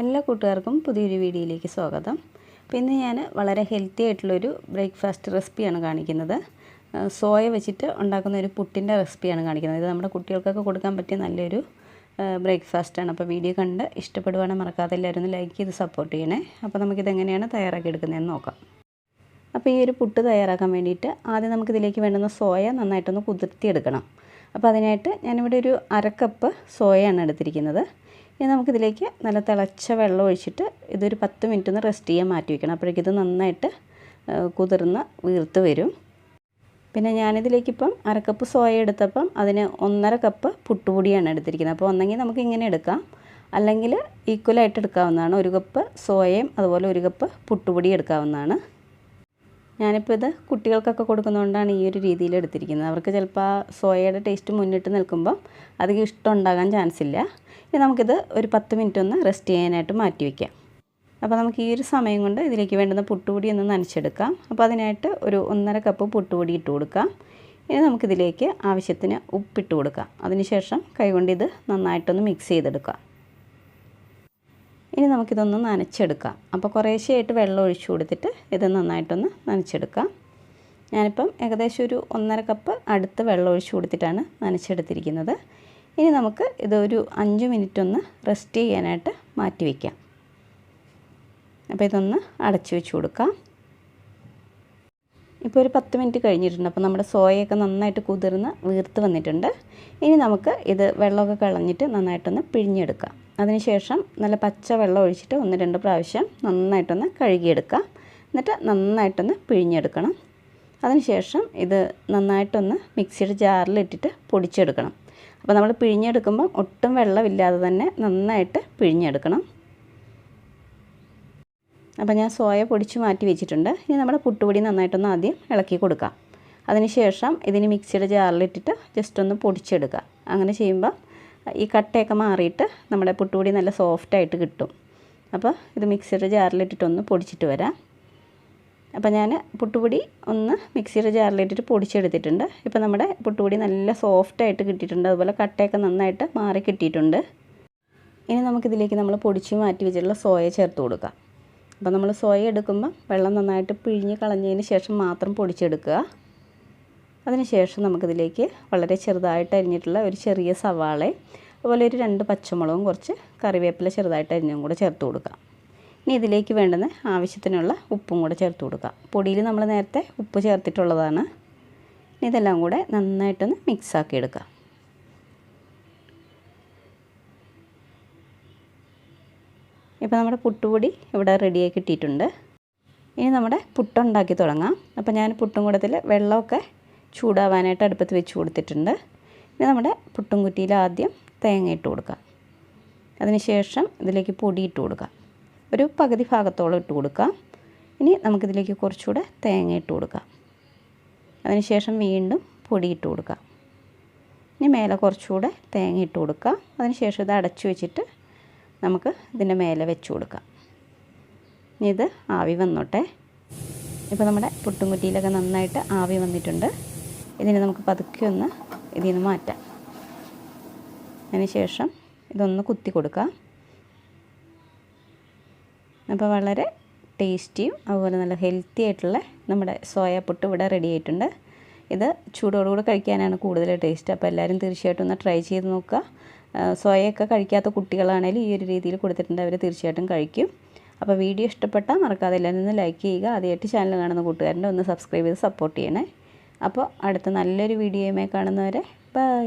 എല്ലാ കൂട്ടുകാർക്കും പുതിയൊരു വീഡിയോയിലേക്ക് സ്വാഗതം. അപ്പോൾ ഇന്ന് ഞാൻ വളരെ ഹെൽത്തി ആയിട്ടുള്ളൊരു ബ്രേക്ക്ഫാസ്റ്റ് റെസിപ്പിയാണ് കാണിക്കുന്നത്. സോയ വെച്ചിട്ട് ഉണ്ടാക്കുന്ന ഒരു പുട്ടിൻ്റെ റെസിപ്പിയാണ് കാണിക്കുന്നത്. ഇത് നമ്മുടെ കുട്ടികൾക്കൊക്കെ കൊടുക്കാൻ പറ്റിയ നല്ലൊരു ബ്രേക്ക്ഫാസ്റ്റാണ്. അപ്പോൾ വീഡിയോ കണ്ട് ഇഷ്ടപ്പെടുവാണെങ്കിൽ മറക്കാതെ എല്ലാവരും ഒന്ന് ലൈക്ക് ചെയ്ത് സപ്പോർട്ട് ചെയ്യണേ. അപ്പോൾ നമുക്കിതെങ്ങനെയാണ് തയ്യാറാക്കി എടുക്കുന്നതെന്ന് നോക്കാം. അപ്പോൾ ഈ ഒരു പുട്ട് തയ്യാറാക്കാൻ വേണ്ടിയിട്ട് ആദ്യം നമുക്കിതിലേക്ക് വേണ്ടുന്ന സോയ നന്നായിട്ടൊന്ന് കുതിർത്തിയെടുക്കണം. അപ്പോൾ അതിനായിട്ട് ഞാനിവിടെ ഒരു 1/2 കപ്പ് സോയയാണ് എടുത്തിരിക്കുന്നത്. ഇനി നമുക്കിതിലേക്ക് നല്ല തിളച്ച വെള്ളം ഒഴിച്ചിട്ട് ഇതൊരു 10 മിനിറ്റ് ഒന്ന് റെസ്റ്റ് ചെയ്യാൻ മാറ്റി വയ്ക്കണം. അപ്പോഴേക്കും ഇത് നന്നായിട്ട് കുതിർന്ന് വീർത്ത് വരും. പിന്നെ ഞാനിതിലേക്കിപ്പം 1/2 കപ്പ് സോയ എടുത്തപ്പം അതിന് 1.5 കപ്പ് പുട്ടുപൊടിയാണ് എടുത്തിരിക്കുന്നത്. അപ്പോൾ ഒന്നെങ്കിൽ നമുക്ക് ഇങ്ങനെ എടുക്കാം, അല്ലെങ്കിൽ ഈക്വലായിട്ട് എടുക്കാവുന്നതാണ്. 1 കപ്പ് സോയയും അതുപോലെ 1 കപ്പ് പുട്ടുപൊടി എടുക്കാവുന്നതാണ്. ഞാനിപ്പോൾ ഇത് കുട്ടികൾക്കൊക്കെ കൊടുക്കുന്നതുകൊണ്ടാണ് ഈ ഒരു രീതിയിൽ എടുത്തിരിക്കുന്നത്. അവർക്ക് ചിലപ്പോൾ ആ സോയയുടെ ടേസ്റ്റ് മുന്നിട്ട് നിൽക്കുമ്പോൾ അധികം ഇഷ്ടം ഉണ്ടാകാൻ ചാൻസ് ഇല്ല. ഇനി നമുക്കിത് ഒരു 10 മിനിറ്റ് ഒന്ന് റെസ്റ്റ് ചെയ്യാനായിട്ട് മാറ്റി വയ്ക്കാം. അപ്പോൾ നമുക്ക് ഈ ഒരു സമയം കൊണ്ട് ഇതിലേക്ക് വേണ്ടുന്ന പുട്ടുപൊടി ഒന്ന് നനച്ചെടുക്കാം. അപ്പോൾ അതിനായിട്ട് ഒരു 1.5 കപ്പ് പുട്ടുപൊടി ഇട്ട് കൊടുക്കാം. ഇനി നമുക്കിതിലേക്ക് ആവശ്യത്തിന് ഉപ്പിട്ട് കൊടുക്കാം. അതിനുശേഷം കൈകൊണ്ട് ഇത് നന്നായിട്ടൊന്ന് മിക്സ് ചെയ്തെടുക്കാം. ഇനി നമുക്കിതൊന്ന് നനച്ചെടുക്കാം. അപ്പോൾ കുറേശ്ശെയായിട്ട് വെള്ളം ഒഴിച്ചു കൊടുത്തിട്ട് ഇത് നന്നായിട്ടൊന്ന് നനച്ചെടുക്കാം. ഞാനിപ്പം ഏകദേശം ഒരു 1.5 കപ്പ് അടുത്ത് വെള്ളം ഒഴിച്ചു കൊടുത്തിട്ടാണ് നനച്ചെടുത്തിരിക്കുന്നത്. ഇനി നമുക്ക് ഇതൊരു 5 മിനിറ്റ് ഒന്ന് റെസ്റ്റ് ചെയ്യാനായിട്ട് മാറ്റി വയ്ക്കാം. അപ്പോൾ ഇതൊന്ന് അടച്ചു വെച്ച് കൊടുക്കാം. ഇപ്പോൾ ഒരു 10 മിനിറ്റ് കഴിഞ്ഞിട്ടുണ്ട്. അപ്പോൾ നമ്മുടെ സോയയൊക്കെ നന്നായിട്ട് കുതിർന്ന് വീർത്ത് വന്നിട്ടുണ്ട്. ഇനി നമുക്ക് ഇത് വെള്ളമൊക്കെ കളഞ്ഞിട്ട് നന്നായിട്ടൊന്ന് പിഴിഞ്ഞെടുക്കാം. അതിനുശേഷം നല്ല പച്ച വെള്ളം ഒഴിച്ചിട്ട് 1-2 പ്രാവശ്യം നന്നായിട്ടൊന്ന് കഴുകിയെടുക്കാം. എന്നിട്ട് നന്നായിട്ടൊന്ന് പിഴിഞ്ഞെടുക്കണം. അതിനുശേഷം ഇത് നന്നായിട്ടൊന്ന് മിക്സിയുടെ ജാറിലിട്ടിട്ട് പൊടിച്ചെടുക്കണം. അപ്പോൾ നമ്മൾ പിഴിഞ്ഞെടുക്കുമ്പം ഒട്ടും വെള്ളമില്ലാതെ തന്നെ നന്നായിട്ട് പിഴിഞ്ഞെടുക്കണം. അപ്പോൾ ഞാൻ സോയ പൊടിച്ച് മാറ്റി വെച്ചിട്ടുണ്ട്. ഇനി നമ്മുടെ പുട്ടുപൊടി നന്നായിട്ടൊന്ന് ആദ്യം ഇളക്കി കൊടുക്കാം. അതിനുശേഷം ഇതിന് മിക്സിയുടെ ജാറിലിട്ടിട്ട് ജസ്റ്റ് ഒന്ന് പൊടിച്ചെടുക്കുക. അങ്ങനെ ചെയ്യുമ്പോൾ ഈ കട്ടയൊക്കെ മാറിയിട്ട് നമ്മുടെ പുട്ടുപൊടി നല്ല സോഫ്റ്റായിട്ട് കിട്ടും. അപ്പോൾ ഇത് മിക്സിയുടെ ജാറിലിട്ടിട്ടൊന്ന് പൊടിച്ചിട്ട് വരാം. അപ്പോൾ ഞാൻ പുട്ടുപൊടി ഒന്ന് മിക്സിയുടെ ജാറിലിട്ടിട്ട് പൊടിച്ചെടുത്തിട്ടുണ്ട്. ഇപ്പോൾ നമ്മുടെ പുട്ടുപൊടി നല്ല സോഫ്റ്റായിട്ട് കിട്ടിയിട്ടുണ്ട്. അതുപോലെ കട്ടയൊക്കെ നന്നായിട്ട് മാറി കിട്ടിയിട്ടുണ്ട്. ഇനി നമുക്കിതിലേക്ക് നമ്മൾ പൊടിച്ച് മാറ്റി വെച്ചിട്ടുള്ള സോയ ചേർത്ത് കൊടുക്കാം. അപ്പോൾ നമ്മൾ സോയ എടുക്കുമ്പോൾ വെള്ളം നന്നായിട്ട് പിഴിഞ്ഞ് കളഞ്ഞതിന് ശേഷം മാത്രം പൊടിച്ചെടുക്കുക. അതിനുശേഷം നമുക്കിതിലേക്ക് വളരെ ചെറുതായിട്ട് അരിഞ്ഞിട്ടുള്ള ഒരു ചെറിയ സവാളയും അതുപോലെ ഒരു 2 പച്ചമുളകും കുറച്ച് കറിവേപ്പില ചെറുതായിട്ട് അരിഞ്ഞും കൂടെ ചേർത്ത് കൊടുക്കാം. ഇനി ഇതിലേക്ക് വേണ്ടുന്ന ആവശ്യത്തിനുള്ള ഉപ്പും കൂടെ ചേർത്ത് കൊടുക്കാം. പൊടിയിൽ നമ്മൾ നേരത്തെ ഉപ്പ് ചേർത്തിട്ടുള്ളതാണ്. ഇനി ഇതെല്ലാം കൂടെ നന്നായിട്ടൊന്ന് മിക്സാക്കി എടുക്കാം. ഇപ്പോൾ നമ്മുടെ പുട്ടുപൊടി ഇവിടെ റെഡിയായി കിട്ടിയിട്ടുണ്ട്. ഇനി നമ്മുടെ പുട്ടുണ്ടാക്കി തുടങ്ങാം. അപ്പോൾ ഞാൻ പുട്ടും കൂടത്തിൽ വെള്ളമൊക്കെ ചൂടാവാനായിട്ട് അടുപ്പത്ത് വെച്ച് കൊടുത്തിട്ടുണ്ട്. ഇനി നമ്മുടെ പുട്ടും കുറ്റിയിൽ ആദ്യം തേങ്ങ ഇട്ട് കൊടുക്കാം. അതിനുശേഷം ഇതിലേക്ക് പൊടി ഇട്ട് കൊടുക്കാം. ഒരു പകുതി ഭാഗത്തോളം ഇട്ട് കൊടുക്കാം. ഇനി നമുക്കിതിലേക്ക് കുറച്ചുകൂടെ തേങ്ങ ഇട്ട് കൊടുക്കാം. അതിനുശേഷം വീണ്ടും പൊടി ഇട്ട് കൊടുക്കാം. ഇനി മേലെ കുറച്ചുകൂടെ തേങ്ങ ഇട്ട് കൊടുക്കാം. അതിനുശേഷം ഇത് അടച്ചു വെച്ചിട്ട് നമുക്ക് ഇതിൻ്റെ മേലെ വെച്ച് കൊടുക്കാം. ഇനി ഇത് ആവി വന്നോട്ടെ. ഇപ്പോൾ നമ്മുടെ പുട്ടും കുറ്റിയിലൊക്കെ നന്നായിട്ട് ആവി വന്നിട്ടുണ്ട്. ഇതിനെ നമുക്ക് പതുക്കെ ഒന്ന് ഇതിൽ നിന്ന് മാറ്റാം. അതിനുശേഷം ഇതൊന്ന് കുത്തി കൊടുക്കാം. അപ്പോൾ വളരെ ടേസ്റ്റിയും അതുപോലെ നല്ല ഹെൽത്തി ആയിട്ടുള്ള നമ്മുടെ സോയ പുട്ട് ഇവിടെ റെഡി ആയിട്ടുണ്ട്. ഇത് ചൂടോടുകൂടി കഴിക്കാനാണ് കൂടുതൽ ടേസ്റ്റ്. അപ്പോൾ എല്ലാവരും തീർച്ചയായിട്ടും ഒന്ന് ട്രൈ ചെയ്ത് നോക്കുക. സോയയൊക്കെ കഴിക്കാത്ത കുട്ടികളാണെങ്കിലും ഈ ഒരു രീതിയിൽ കൊടുത്തിട്ടുണ്ട്, അവർ തീർച്ചയായിട്ടും കഴിക്കും. അപ്പോൾ വീഡിയോ ഇഷ്ടപ്പെട്ടാൽ മറക്കാതെ എല്ലാവരും ഒന്ന് ലൈക്ക് ചെയ്യുക. ആദ്യമായിട്ട് ചാനൽ കാണുന്ന കൂട്ടുകാരുടെ ഒന്ന് സബ്സ്ക്രൈബ് ചെയ്ത് സപ്പോർട്ട് ചെയ്യണേ. അപ്പോൾ അടുത്ത നല്ലൊരു വീഡിയോയുമായി കാണുന്നവരെ ബൈ.